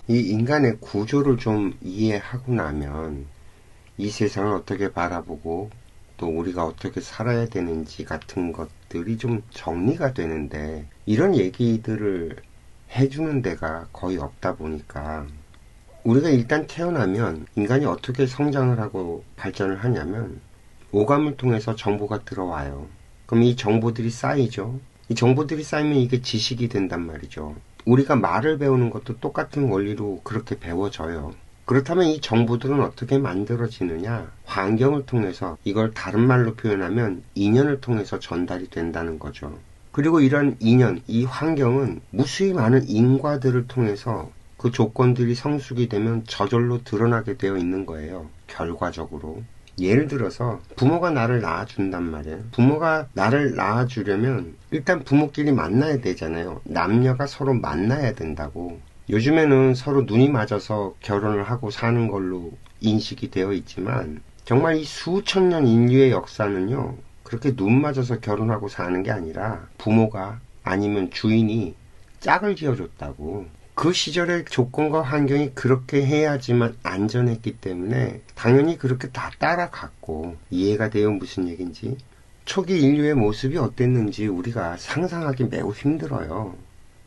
이 인간의 구조를 좀 이해하고 나면 이 세상을 어떻게 바라보고 또 우리가 어떻게 살아야 되는지 같은 것들이 좀 정리가 되는데, 이런 얘기들을 해주는 데가 거의 없다 보니까 우리가 일단 태어나면 인간이 어떻게 성장을 하고 발전을 하냐면 오감을 통해서 정보가 들어와요. 그럼 이 정보들이 쌓이죠. 이 정보들이 쌓이면 이게 지식이 된단 말이죠. 우리가 말을 배우는 것도 똑같은 원리로 그렇게 배워져요. 그렇다면 이 정보들은 어떻게 만들어지느냐? 환경을 통해서, 이걸 다른 말로 표현하면 인연을 통해서 전달이 된다는 거죠. 그리고 이런 인연, 이 환경은 무수히 많은 인과들을 통해서 그 조건들이 성숙이 되면 저절로 드러나게 되어 있는 거예요. 결과적으로. 예를 들어서 부모가 나를 낳아준단 말이에요. 부모가 나를 낳아주려면 일단 부모끼리 만나야 되잖아요. 남녀가 서로 만나야 된다고. 요즘에는 서로 눈이 맞아서 결혼을 하고 사는 걸로 인식이 되어 있지만, 정말 이 수천 년 인류의 역사는요, 그렇게 눈 맞아서 결혼하고 사는 게 아니라 부모가 아니면 주인이 짝을 지어줬다고. 그 시절의 조건과 환경이 그렇게 해야지만 안전했기 때문에 당연히 그렇게 다 따라갔고, 이해가 돼요, 무슨 얘기인지? 초기 인류의 모습이 어땠는지 우리가 상상하기 매우 힘들어요.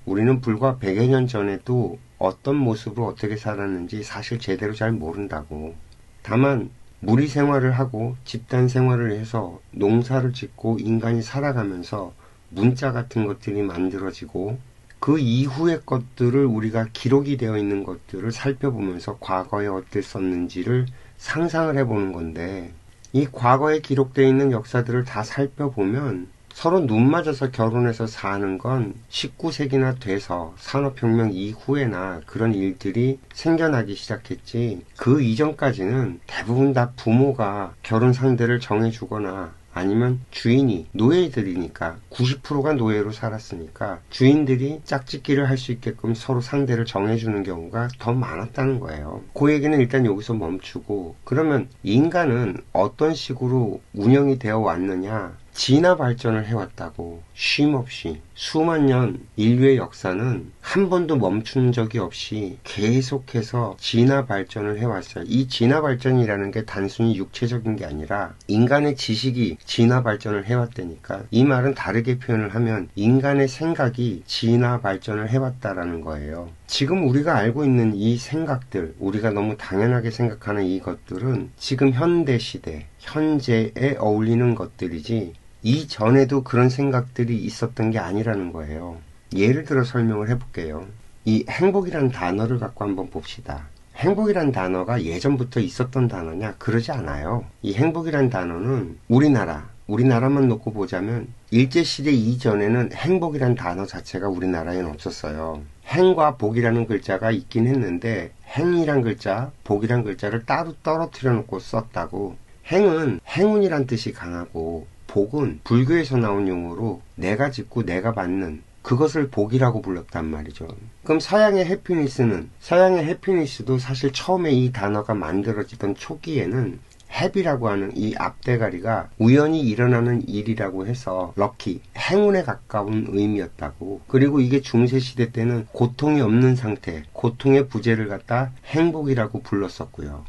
우리는 불과 100여 년 전에도 어떤 모습으로 어떻게 살았는지 사실 제대로 잘 모른다고. 다만 무리 생활을 하고 집단 생활을 해서 농사를 짓고 인간이 살아가면서 문자 같은 것들이 만들어지고, 그 이후의 것들을 우리가 기록이 되어 있는 것들을 살펴보면서 과거에 어땠었는지를 상상을 해보는 건데, 이 과거에 기록되어 있는 역사들을 다 살펴보면 서로 눈 맞아서 결혼해서 사는 건 19세기나 돼서 산업혁명 이후에나 그런 일들이 생겨나기 시작했지, 그 이전까지는 대부분 다 부모가 결혼 상대를 정해주거나 아니면 주인이, 노예들이니까 90%가 노예로 살았으니까 주인들이 짝짓기를 할 수 있게끔 서로 상대를 정해주는 경우가 더 많았다는 거예요. 그 얘기는 일단 여기서 멈추고, 그러면 인간은 어떤 식으로 운영이 되어 왔느냐? 진화 발전을 해왔다고. 쉼없이 수만 년 인류의 역사는 한 번도 멈춘 적이 없이 계속해서 진화 발전을 해왔어요. 이 진화 발전이라는 게 단순히 육체적인 게 아니라 인간의 지식이 진화 발전을 해왔다니까. 이 말은 다르게 표현을 하면 인간의 생각이 진화 발전을 해왔다라는 거예요. 지금 우리가 알고 있는 이 생각들, 우리가 너무 당연하게 생각하는 이것들은 지금 현대 시대, 현재에 어울리는 것들이지 이전에도 그런 생각들이 있었던 게 아니라는 거예요. 예를 들어 설명을 해볼게요. 이 행복이라는 단어를 갖고 한번 봅시다. 행복이란 단어가 예전부터 있었던 단어냐? 그러지 않아요. 이 행복이란 단어는 우리나라만 놓고 보자면 일제시대 이전에는 행복이란 단어 자체가 우리나라에는 없었어요. 행과 복이라는 글자가 있긴 했는데 행이란 글자, 복이란 글자를 따로 떨어뜨려 놓고 썼다고. 행은 행운이란 뜻이 강하고, 복은 불교에서 나온 용어로 내가 짓고 내가 받는 그것을 복이라고 불렀단 말이죠. 그럼 서양의 해피니스도 사실 처음에 이 단어가 만들어지던 초기에는 해피라고 하는 이 앞대가리가 우연히 일어나는 일이라고 해서 럭키, 행운에 가까운 의미였다고. 그리고 이게 중세시대 때는 고통이 없는 상태, 고통의 부재를 갖다 행복이라고 불렀었고요.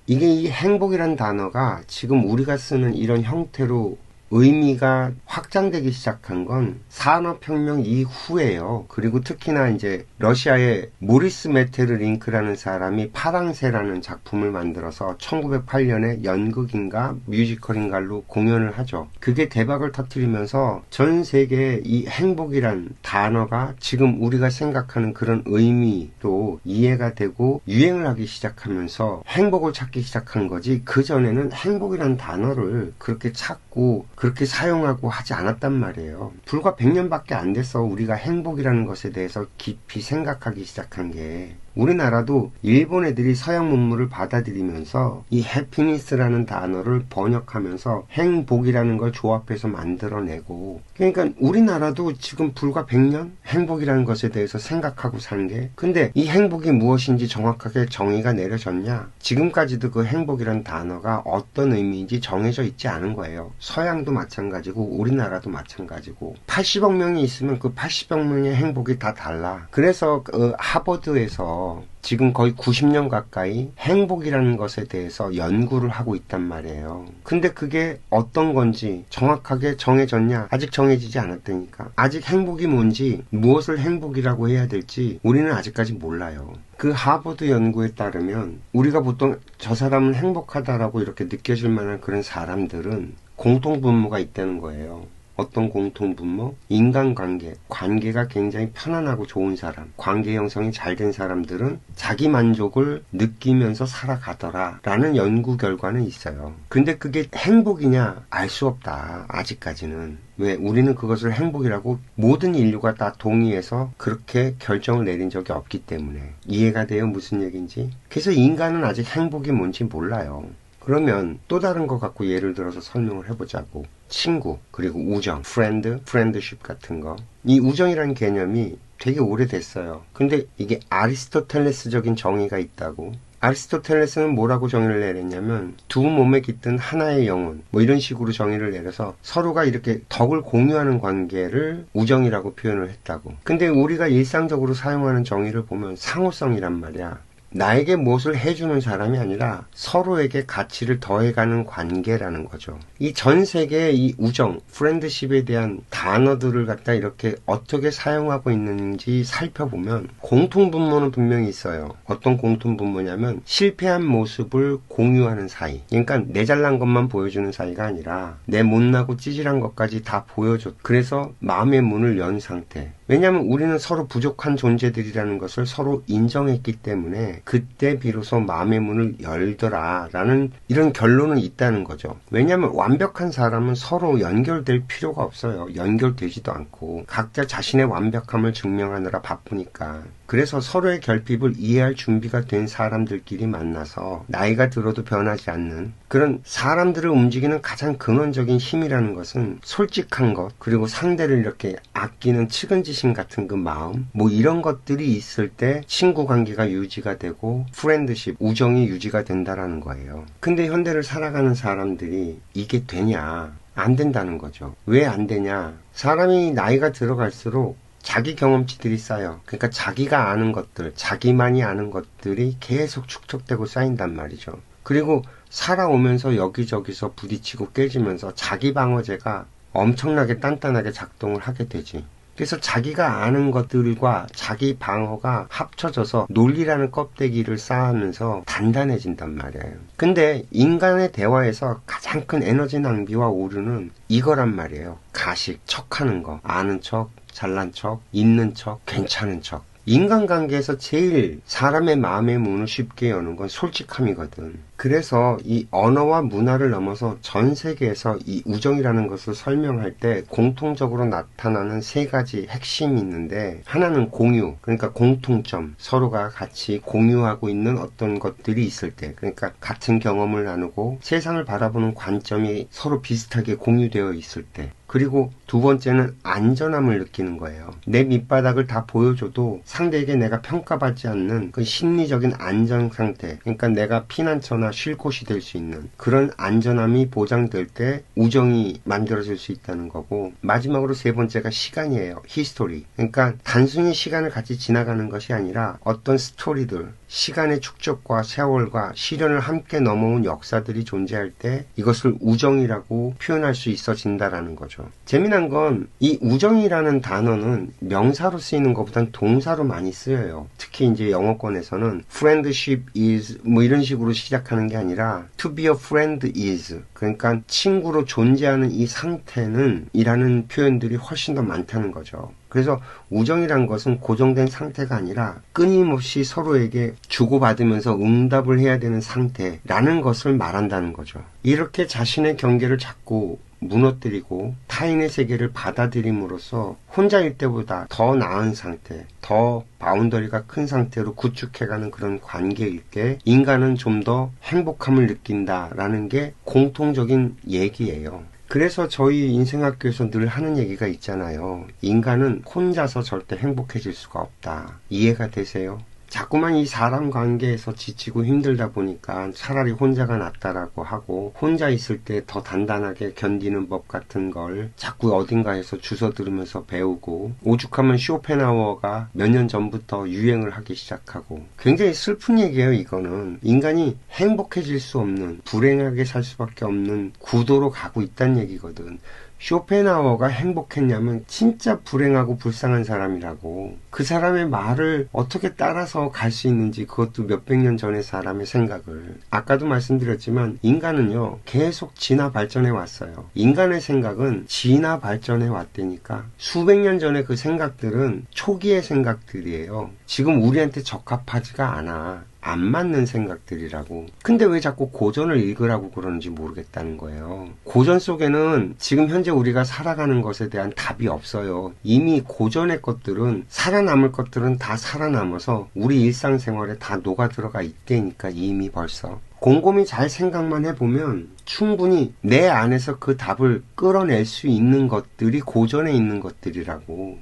이게 이 행복이란 단어가 지금 우리가 쓰는 이런 형태로 의미가 확장되기 시작한 건 산업혁명 이후에요. 그리고 특히나 이제 러시아의 모리스 메테르링크라는 사람이 파랑새라는 작품을 만들어서 1908년에 연극인가 뮤지컬인가로 공연을 하죠. 그게 대박을 터뜨리면서 전 세계에 이 행복이란 단어가 지금 우리가 생각하는 그런 의미로 이해가 되고 유행을 하기 시작하면서 행복을 찾기 시작한 거지, 그전에는 행복이란 단어를 그렇게 찾고 그렇게 사용하고 하지 않았단 말이에요. 불과 100년밖에 안 돼서 우리가 행복이라는 것에 대해서 깊이 생각하기 시작한 게. 우리나라도 일본 애들이 서양 문물을 받아들이면서 이 해피니스라는 단어를 번역하면서 행복이라는 걸 조합해서 만들어내고, 그러니까 우리나라도 지금 불과 100년 행복이라는 것에 대해서 생각하고 산 게, 근데 이 행복이 무엇인지 정확하게 정의가 내려졌냐? 지금까지도 그 행복이라는 단어가 어떤 의미인지 정해져 있지 않은 거예요. 서양도 마찬가지고 우리나라도 마찬가지고 80억 명이 있으면 그 80억 명의 행복이 다 달라. 그래서 하버드에서 지금 거의 90년 가까이 행복이라는 것에 대해서 연구를 하고 있단 말이에요. 근데 그게 어떤 건지 정확하게 정해졌냐? 아직 정해지지 않았다니까. 아직 행복이 뭔지, 무엇을 행복이라고 해야 될지 우리는 아직까지 몰라요. 그 하버드 연구에 따르면 우리가 보통 저 사람은 행복하다라고 이렇게 느껴질 만한 그런 사람들은 공통분모가 있다는 거예요. 어떤 공통분모? 인간관계, 관계가 굉장히 편안하고 좋은 사람, 관계 형성이 잘 된 사람들은 자기 만족을 느끼면서 살아가더라 라는 연구 결과는 있어요. 근데 그게 행복이냐? 알 수 없다. 아직까지는. 왜? 우리는 그것을 행복이라고 모든 인류가 다 동의해서 그렇게 결정을 내린 적이 없기 때문에. 이해가 돼요? 무슨 얘기인지? 그래서 인간은 아직 행복이 뭔지 몰라요. 그러면 또 다른 거 갖고 예를 들어서 설명을 해보자고. 친구, 그리고 우정, 프렌드십 같은 거. 이 우정이라는 개념이 되게 오래됐어요. 근데 이게 아리스토텔레스적인 정의가 있다고. 아리스토텔레스는 뭐라고 정의를 내렸냐면 두 몸에 깃든 하나의 영혼, 뭐 이런 식으로 정의를 내려서 서로가 이렇게 덕을 공유하는 관계를 우정이라고 표현을 했다고. 근데 우리가 일상적으로 사용하는 정의를 보면 상호성이란 말이야. 나에게 무엇을 해주는 사람이 아니라 서로에게 가치를 더해가는 관계라는 거죠. 이 전 세계의 이 우정, 프렌드십에 대한 단어들을 갖다 이렇게 어떻게 사용하고 있는지 살펴보면 공통분모는 분명히 있어요. 어떤 공통분모냐면 실패한 모습을 공유하는 사이. 그러니까 내 잘난 것만 보여주는 사이가 아니라 내 못나고 찌질한 것까지 다 보여줬. 그래서 마음의 문을 연 상태. 왜냐하면 우리는 서로 부족한 존재들이라는 것을 서로 인정했기 때문에 그때 비로소 마음의 문을 열더라라는 이런 결론은 있다는 거죠. 왜냐하면 완벽한 사람은 서로 연결될 필요가 없어요. 연결되지도 않고 각자 자신의 완벽함을 증명하느라 바쁘니까. 그래서 서로의 결핍을 이해할 준비가 된 사람들끼리 만나서 나이가 들어도 변하지 않는 그런 사람들을 움직이는 가장 근원적인 힘이라는 것은 솔직한 것, 그리고 상대를 이렇게 아끼는 측은지심 같은 그 마음, 뭐 이런 것들이 있을 때 친구 관계가 유지가 되고 프렌드십, 우정이 유지가 된다라는 거예요. 근데 현대를 살아가는 사람들이 이게 되냐? 안 된다는 거죠. 왜 안 되냐? 사람이 나이가 들어갈수록 자기 경험치들이 쌓여. 그러니까 자기가 아는 것들, 자기만이 아는 것들이 계속 축적되고 쌓인단 말이죠. 그리고 살아오면서 여기저기서 부딪히고 깨지면서 자기 방어제가 엄청나게 단단하게 작동을 하게 되지. 그래서 자기가 아는 것들과 자기 방어가 합쳐져서 논리라는 껍데기를 쌓으면서 단단해진단 말이에요. 근데 인간의 대화에서 가장 큰 에너지 낭비와 오류는 이거란 말이에요. 가식, 척하는 거, 아는 척, 잘난 척, 있는 척, 괜찮은 척. 인간관계에서 제일 사람의 마음의 문을 쉽게 여는 건 솔직함이거든. 그래서 이 언어와 문화를 넘어서 전 세계에서 이 우정이라는 것을 설명할 때 공통적으로 나타나는 세 가지 핵심이 있는데, 하나는 공유, 그러니까 공통점, 서로가 같이 공유하고 있는 어떤 것들이 있을 때, 그러니까 같은 경험을 나누고 세상을 바라보는 관점이 서로 비슷하게 공유되어 있을 때, 그리고 두 번째는 안전함을 느끼는 거예요. 내 밑바닥을 다 보여줘도 상대에게 내가 평가받지 않는 그 심리적인 안전 상태, 그러니까 내가 피난처나 쉴 곳이 될 수 있는 그런 안전함이 보장될 때 우정이 만들어질 수 있다는 거고, 마지막으로 세 번째가 시간이에요. 히스토리. 그러니까 단순히 시간을 같이 지나가는 것이 아니라 어떤 스토리들, 시간의 축적과 세월과 시련을 함께 넘어온 역사들이 존재할 때 이것을 우정이라고 표현할 수 있어진다라는 거죠. 재미난 건 이 우정이라는 단어는 명사로 쓰이는 것보단 동사로 많이 쓰여요. 특히 이제 영어권에서는 friendship is 뭐 이런 식으로 시작하는 게 아니라 to be a friend is, 그러니까 친구로 존재하는 이 상태는 이라는 표현들이 훨씬 더 많다는 거죠. 그래서 우정이란 것은 고정된 상태가 아니라 끊임없이 서로에게 주고받으면서 응답을 해야 되는 상태라는 것을 말한다는 거죠. 이렇게 자신의 경계를 잡고 무너뜨리고 타인의 세계를 받아들임으로써 혼자일 때보다 더 나은 상태, 더 바운더리가 큰 상태로 구축해가는 그런 관계일 때 인간은 좀 더 행복함을 느낀다라는 게 공통적인 얘기예요. 그래서 저희 인생학교에서 늘 하는 얘기가 있잖아요. 인간은 혼자서 절대 행복해질 수가 없다. 이해가 되세요? 자꾸만 이 사람 관계에서 지치고 힘들다 보니까 차라리 혼자가 낫다라고 하고 혼자 있을 때 더 단단하게 견디는 법 같은 걸 자꾸 어딘가에서 주워 들으면서 배우고 오죽하면 쇼펜하우어가 몇 년 전부터 유행을 하기 시작하고 굉장히 슬픈 얘기예요. 이거는 인간이 행복해질 수 없는 불행하게 살 수밖에 없는 구도로 가고 있다는 얘기거든. 쇼펜하우어가 행복했냐면 진짜 불행하고 불쌍한 사람이라고. 그 사람의 말을 어떻게 따라서 갈 수 있는지 그것도 몇백 년 전의 사람의 생각을. 아까도 말씀드렸지만 인간은요 계속 진화 발전해 왔어요. 인간의 생각은 진화 발전해 왔다니까. 수백 년 전에 그 생각들은 초기의 생각들이에요. 지금 우리한테 적합하지가 않아. 안 맞는 생각들이라고. 근데 왜 자꾸 고전을 읽으라고 그러는지 모르겠다는 거예요. 고전 속에는 지금 현재 우리가 살아가는 것에 대한 답이 없어요. 이미 고전의 것들은 살아남을 것들은 다 살아남아서 우리 일상생활에 다 녹아들어가 있다니까 이미 벌써. 곰곰이 잘 생각만 해보면 충분히 내 안에서 그 답을 끌어낼 수 있는 것들이 고전에 있는 것들이라고.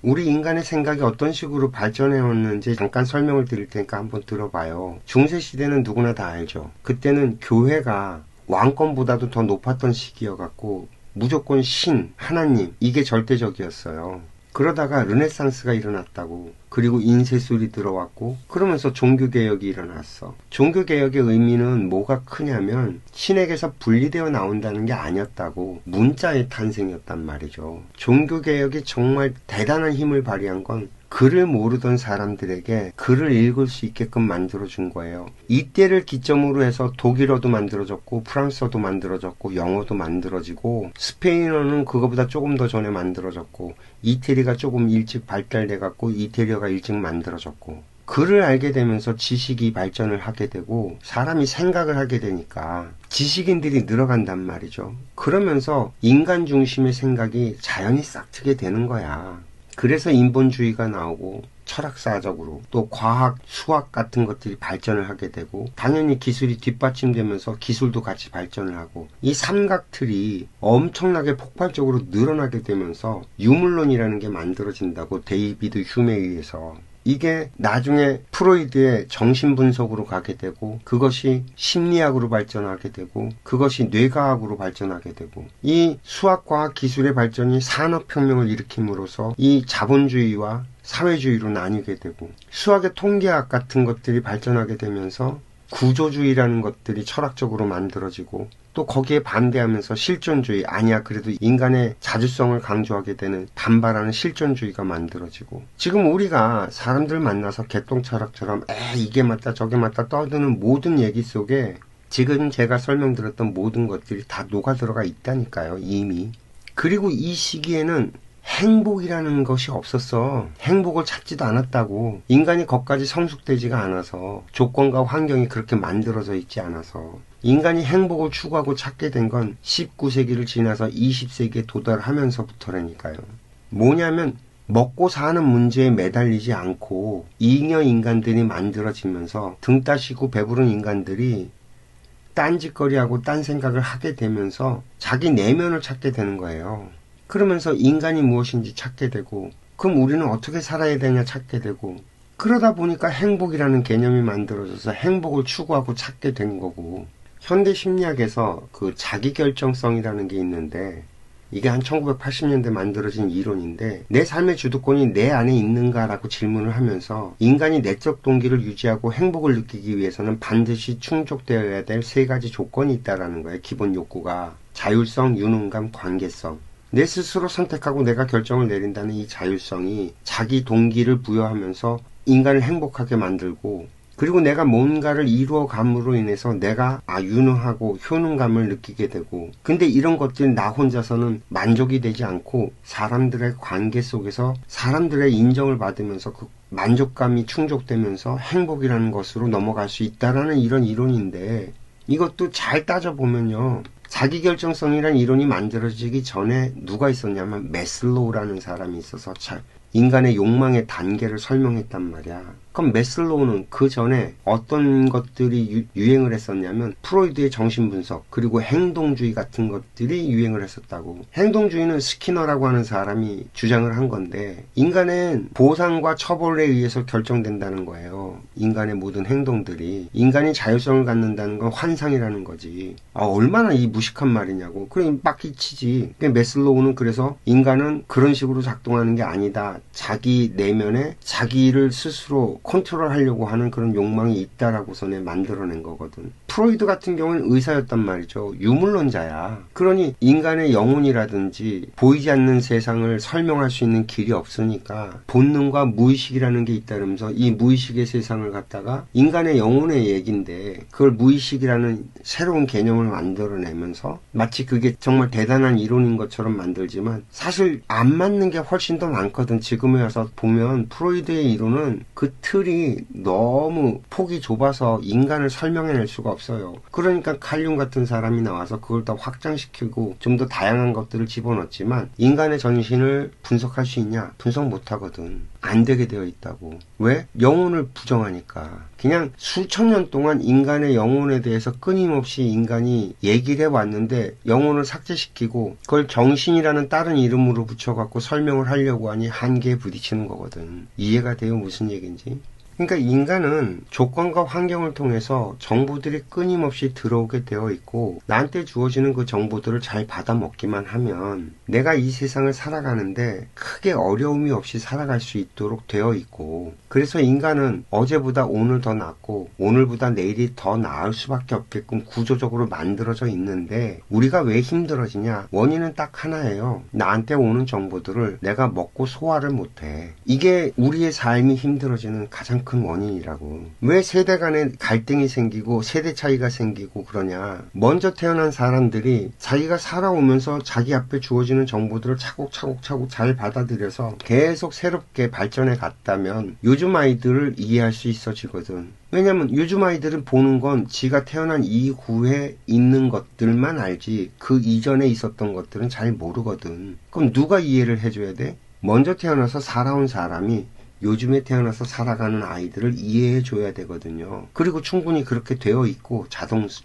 우리 인간의 생각이 어떤 식으로 발전해 왔는지 잠깐 설명을 드릴 테니까 한번 들어봐요. 중세시대는 누구나 다 알죠. 그때는 교회가 왕권보다도 더 높았던 시기여갖고 무조건 신, 하나님 이게 절대적이었어요. 그러다가 르네상스가 일어났다고. 그리고 인쇄술이 들어왔고 그러면서 종교개혁이 일어났어. 종교개혁의 의미는 뭐가 크냐면 신에게서 분리되어 나온다는 게 아니었다고. 문자의 탄생이었단 말이죠. 종교개혁이 정말 대단한 힘을 발휘한 건 글을 모르던 사람들에게 글을 읽을 수 있게끔 만들어준 거예요. 이때를 기점으로 해서 독일어도 만들어졌고 프랑스어도 만들어졌고 영어도 만들어지고 스페인어는 그거보다 조금 더 전에 만들어졌고 이태리가 조금 일찍 발달돼갖고 이태리어가 일찍 만들어졌고 글을 알게 되면서 지식이 발전을 하게 되고 사람이 생각을 하게 되니까 지식인들이 늘어간단 말이죠. 그러면서 인간 중심의 생각이 자연히 싹트게 되는 거야. 그래서 인본주의가 나오고 철학사적으로 또 과학, 수학 같은 것들이 발전을 하게 되고 당연히 기술이 뒷받침되면서 기술도 같이 발전을 하고 이 삼각틀이 엄청나게 폭발적으로 늘어나게 되면서 유물론이라는 게 만들어진다고 데이비드 휴메에 의해서. 이게 나중에 프로이드의 정신분석으로 가게 되고 그것이 심리학으로 발전하게 되고 그것이 뇌과학으로 발전하게 되고 이 수학과학 기술의 발전이 산업혁명을 일으킴으로써 이 자본주의와 사회주의로 나뉘게 되고 수학의 통계학 같은 것들이 발전하게 되면서 구조주의라는 것들이 철학적으로 만들어지고 또 거기에 반대하면서 실존주의, 아니야 그래도 인간의 자주성을 강조하게 되는 반발하는 실존주의가 만들어지고 지금 우리가 사람들 만나서 개똥철학처럼 이게 맞다 저게 맞다 떠드는 모든 얘기 속에 지금 제가 설명드렸던 모든 것들이 다 녹아들어가 있다니까요 이미. 그리고 이 시기에는 행복이라는 것이 없었어. 행복을 찾지도 않았다고. 인간이 거기까지 성숙되지가 않아서 조건과 환경이 그렇게 만들어져 있지 않아서 인간이 행복을 추구하고 찾게 된 건 19세기를 지나서 20세기에 도달하면서부터라니까요. 뭐냐면 먹고 사는 문제에 매달리지 않고 잉여 인간들이 만들어지면서 등 따시고 배부른 인간들이 딴짓거리하고 딴 생각을 하게 되면서 자기 내면을 찾게 되는 거예요. 그러면서 인간이 무엇인지 찾게 되고 그럼 우리는 어떻게 살아야 되냐 찾게 되고 그러다 보니까 행복이라는 개념이 만들어져서 행복을 추구하고 찾게 된 거고 현대 심리학에서 그 자기결정성이라는 게 있는데 이게 한 1980년대 만들어진 이론인데 내 삶의 주도권이 내 안에 있는가라고 질문을 하면서 인간이 내적 동기를 유지하고 행복을 느끼기 위해서는 반드시 충족되어야 될 세 가지 조건이 있다라는 거예요. 기본 욕구가 자율성, 유능감, 관계성. 내 스스로 선택하고 내가 결정을 내린다는 이 자율성이 자기 동기를 부여하면서 인간을 행복하게 만들고 그리고 내가 뭔가를 이루어감으로 인해서 내가 유능하고 효능감을 느끼게 되고, 근데 이런 것들이 나 혼자서는 만족이 되지 않고 사람들의 관계 속에서 사람들의 인정을 받으면서 그 만족감이 충족되면서 행복이라는 것으로 넘어갈 수 있다라는 이런 이론인데, 이것도 잘 따져보면요, 자기결정성이라는 이론이 만들어지기 전에 누가 있었냐면 매슬로우라는 사람이 있어서 인간의 욕망의 단계를 설명했단 말이야. 그럼 매슬로우는 그 전에 어떤 것들이 유행을 했었냐면 프로이드의 정신분석 그리고 행동주의 같은 것들이 유행을 했었다고. 행동주의는 스키너라고 하는 사람이 주장을 한 건데, 인간은 보상과 처벌에 의해서 결정된다는 거예요. 인간의 모든 행동들이. 인간이 자율성을 갖는다는 건 환상이라는 거지. 얼마나 이 무식한 말이냐고. 그래 빡치지. 매슬로우는 그래서 인간은 그런 식으로 작동하는 게 아니다. 자기 내면에 자기를 스스로 컨트롤하려고 하는 그런 욕망이 있다라고서는 만들어낸 거거든. 프로이드 같은 경우는 의사였단 말이죠. 유물론자야. 그러니 인간의 영혼이라든지 보이지 않는 세상을 설명할 수 있는 길이 없으니까 본능과 무의식이라는 게 있다면서 이 무의식의 세상을 갖다가 인간의 영혼의 얘기인데 그걸 무의식이라는 새로운 개념을 만들어내면서 마치 그게 정말 대단한 이론인 것처럼 만들지만 사실 안 맞는 게 훨씬 더 많거든. 지금에 와서 보면 프로이드의 이론은 그 틀이 너무 폭이 좁아서 인간을 설명해낼 수가 없어요. 그러니까 칼륨 같은 사람이 나와서 그걸 더 확장시키고 좀 더 다양한 것들을 집어넣었지만 인간의 전신을 분석할 수 있냐? 분석 못하거든. 안 되게 되어 있다고. 왜? 영혼을 부정하니까. 그냥 수천 년 동안 인간의 영혼에 대해서 끊임없이 인간이 얘기를 해왔는데 영혼을 삭제시키고 그걸 정신이라는 다른 이름으로 붙여갖고 설명을 하려고 하니 한계에 부딪히는 거거든. 이해가 돼요? 무슨 얘기인지? 그러니까 인간은 조건과 환경을 통해서 정보들이 끊임없이 들어오게 되어 있고 나한테 주어지는 그 정보들을 잘 받아먹기만 하면 내가 이 세상을 살아가는데 크게 어려움이 없이 살아갈 수 있도록 되어 있고, 그래서 인간은 어제보다 오늘 더 낫고 오늘보다 내일이 더 나을 수밖에 없게끔 구조적으로 만들어져 있는데 우리가 왜 힘들어지냐? 원인은 딱 하나예요. 나한테 오는 정보들을 내가 먹고 소화를 못해. 이게 우리의 삶이 힘들어지는 가장 큰 원인이라고. 왜 세대 간에 갈등이 생기고 세대 차이가 생기고 그러냐? 먼저 태어난 사람들이 자기가 살아오면서 자기 앞에 주어지는 정보들을 차곡차곡 잘 받아들여서 계속 새롭게 발전해 갔다면 요즘 아이들을 이해할 수 있어지거든. 왜냐면 요즘 아이들은 보는 건 지가 태어난 이후에 있는 것들만 알지 그 이전에 있었던 것들은 잘 모르거든. 그럼 누가 이해를 해줘야 돼? 먼저 태어나서 살아온 사람이 요즘에 태어나서 살아가는 아이들을 이해해 줘야 되거든요. 그리고 충분히 그렇게 되어 있고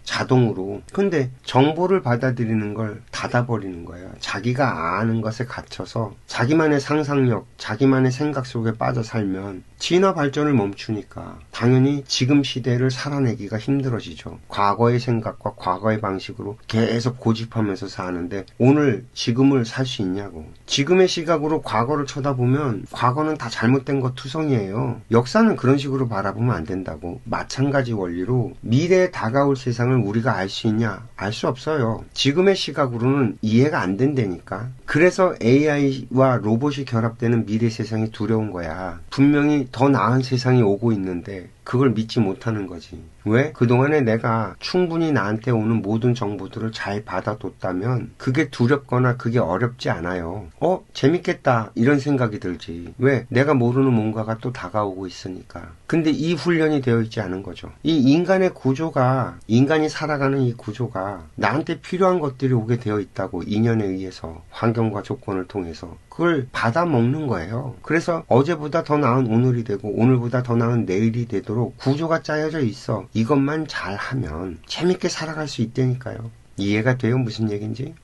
자동으로. 근데 정보를 받아들이는 걸 닫아버리는 거예요. 자기가 아는 것에 갇혀서 자기만의 상상력, 자기만의 생각 속에 빠져 살면 진화 발전을 멈추니까 당연히 지금 시대를 살아내기가 힘들어지죠. 과거의 생각과 과거의 방식으로 계속 고집하면서 사는데 오늘 지금을 살 수 있냐고. 지금의 시각으로 과거를 쳐다보면 과거는 다 잘못된 것 투성이에요. 역사는 그런 식으로 바라보면 안 된다고. 마찬가지 원리로 미래에 다가올 세상을 우리가 알 수 있냐? 알 수 없어요. 지금의 시각으로는 이해가 안 된다니까. 그래서 AI와 로봇이 결합되는 미래 세상이 두려운 거야. 분명히 더 나은 세상이 오고 있는데 그걸 믿지 못하는 거지. 왜? 그동안에 내가 충분히 나한테 오는 모든 정보들을 잘 받아뒀다면 그게 두렵거나 그게 어렵지 않아요. 재밌겠다 이런 생각이 들지. 왜? 내가 모르는 뭔가가 또 다가오고 있으니까. 근데 이 훈련이 되어 있지 않은 거죠. 이 인간의 구조가, 인간이 살아가는 이 구조가 나한테 필요한 것들이 오게 되어 있다고. 인연에 의해서, 환경과 조건을 통해서 그걸 받아먹는 거예요. 그래서 어제보다 더 나은 오늘이 되고 오늘보다 더 나은 내일이 되도록 구조가 짜여져 있어. 이것만 잘하면 재밌게 살아갈 수 있다니까요. 이해가 돼요? 무슨 얘기인지?